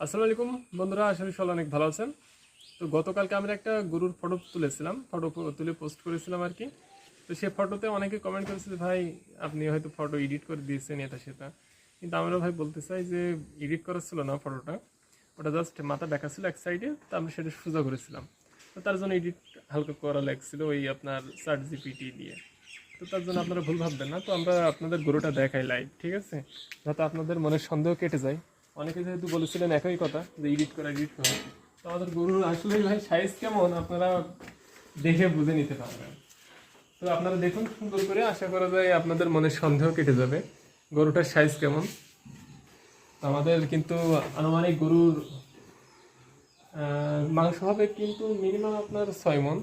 আসসালামু আলাইকুম বন্ধুরা, আশা করি সবাই অনেক ভালো আছেন। তো গতকালকে আমরা একটা গরুর ফটো তুলেছিলাম, তুলে পোস্ট করেছিলাম আর কি। তো সেই ফটোতে অনেকে কমেন্ট করেছে যে ভাই আপনি হয়তো ফটো এডিট করে দিয়েছেন এটা সেটা, কিন্তু আমরা ভাই বলতে চাই যে এডিট করা ছিল না ফটোটা, ওটা জাস্ট মাথা দেখা ছিল এক সাইডে, তো আমরা সেটা সোজা করেছিলাম। তো তার জন্য এডিট হালকা করা লাগছিল ওই আপনার চ্যাট জিপিটি দিয়ে। তো তার জন্য আপনারা ভুল ভাববেন না। তো আমরা আপনাদের গরুটা দেখাই লাইভ, ঠিক আছে, যাতে আপনাদের মনের সন্দেহ কেটে যায়। অনেকে যেহেতু বলেছিলেন একই কথা যে এডিট করা। তো আমাদের গরুর আসলে ভাই সাইজ কেমন আপনারা দেখে বুঝে নিতে পারবেন। তো আপনারা দেখুন সুন্দর করে, আশা করা যায় আপনাদের মনের সন্দেহ কেটে যাবে গরুটার সাইজ কেমন। তো আমাদের কিন্তু আনুমানিক গরুর মাংস হবে কিন্তু মিনিমাম আপনার 6 মণ।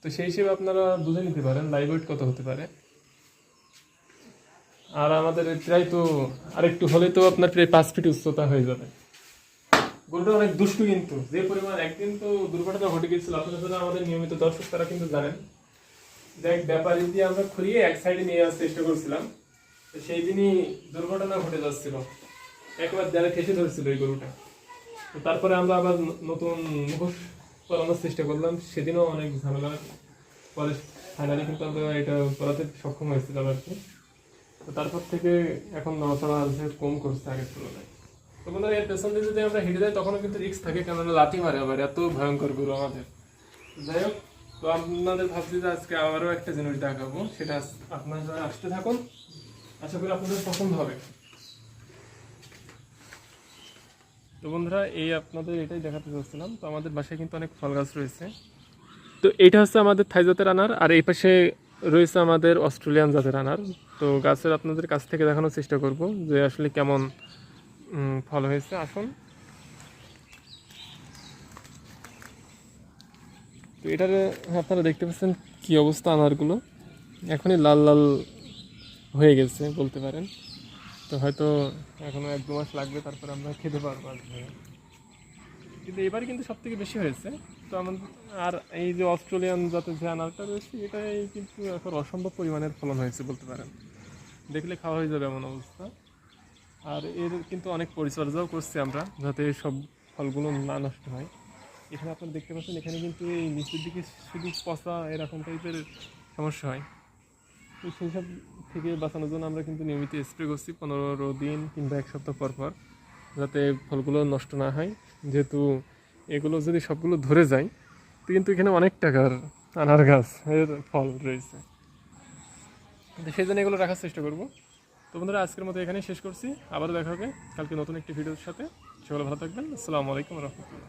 তো সেই হিসেবে আপনারা বুঝে নিতে পারেন লাইভ ওয়েট কত হতে পারে। আর আমাদের প্রায় তো আরেকটু হলে তো আপনার প্রায় 5 ফিট উচ্চতা হয়ে যাবে। গরুটা অনেক দুষ্টু, কিন্তু যে পরিমাণ একদিন তো দুর্ঘটনা ঘটে গেছিল, আপনারা যারা আমাদের নিয়মিত দর্শক তারা কিন্তু জানেন যে এক ব্যাপারী দিয়ে আমরা ঘুরিয়ে এক সাইডে নিয়ে যাওয়ার চেষ্টা করছিলাম। তো সেই দিনই দুর্ঘটনা ঘটে যাচ্ছিল, একবার দেয়ালে ঠেসে ধরছিল এই গরুটা। তো তারপরে আমরা আবার নতুন মুখোশ করানোর চেষ্টা করলাম, সেদিনও অনেক ঝামেলার পরে ফাইনালি কিন্তু আমরা এটা করাতে সক্ষম হয়েছিলাম আর কি। তো তারপর থেকে এখন নড়াচড়া আছে কম করছে আগের তুলনায়। তো বন্ধুরা এর পেছন দিয়ে যদি আমরা হেঁটে যাই তখনও কিন্তু রিস্ক থাকে, কেননা লাথি মারে আবার, এত ভয়ঙ্কর গরু আমাদের। যাই হোক, তো আপনাদের ভাবছি যে আজকে আবারও একটা জিনিস দেখাবো, সেটা আপনারা আসতে থাকুন, আশা করি আপনাদের পছন্দ হবে। তো বন্ধুরা এই আপনাদের এটাই দেখাতে চাচ্ছিলাম। তো আমাদের বাসায় কিন্তু অনেক ফল গাছ রয়েছে। তো এইটা হচ্ছে আমাদের থাই জাতের আনার, আর এই পাশে রয়েছে আমাদের অস্ট্রেলিয়ান জাতের আনার। তো গাছের আপনাদের কাছ থেকে দেখানোর চেষ্টা করব যে আসলে কেমন ফল হয়েছে। আসুন। তো এটার আপনারা দেখতে পাচ্ছেন কি অবস্থা, আনারগুলো এখনই লাল লাল হয়ে গেছে বলতে পারেন। তো হয়তো এখনো 1-2 মাস লাগবে, তারপর আমরা খেতে পারবো আসবে। কিন্তু এবারে কিন্তু সব থেকে বেশি হয়েছে। তো আমাদের আর এই যে অস্ট্রেলিয়ান জাতের যে আনারটা রয়েছে, এটাই কিন্তু এখন অসম্ভব পরিমাণের ফলন হয়েছে বলতে পারেন, দেখলে খাওয়া হয়ে যাবে এমন অবস্থা। আর এর কিন্তু অনেক পরিচর্যাও করছি আমরা, যাতে সব ফলগুলো না নষ্ট হয়। এখানে আপনারা দেখতে পাচ্ছেন, এখানে কিন্তু এই নিচের দিকে শুধু পচা এরকম টাইপের সমস্যা হয়। তো সেই সব থেকে বাঁচানোর জন্য আমরা কিন্তু নিয়মিত স্প্রে করছি 15 দিন কিংবা 1 সপ্তাহ পর পর, যাতে ফলগুলো নষ্ট না হয়। যেহেতু এগুলো যদি সবগুলো ধরে যায়, তো কিন্তু এখানে অনেক টাকার আনার গাছ এর ফল রয়েছে, কিন্তু সেই জন্য এগুলো রাখার চেষ্টা করবো। তো বন্ধুরা আজকের মতো এখানেই শেষ করছি, আবারও দেখা হবে কালকে নতুন একটি ভিডিওর সাথে। সকলে ভালো থাকবেন। আসসালামু আলাইকুম রহমতুল্লাহ।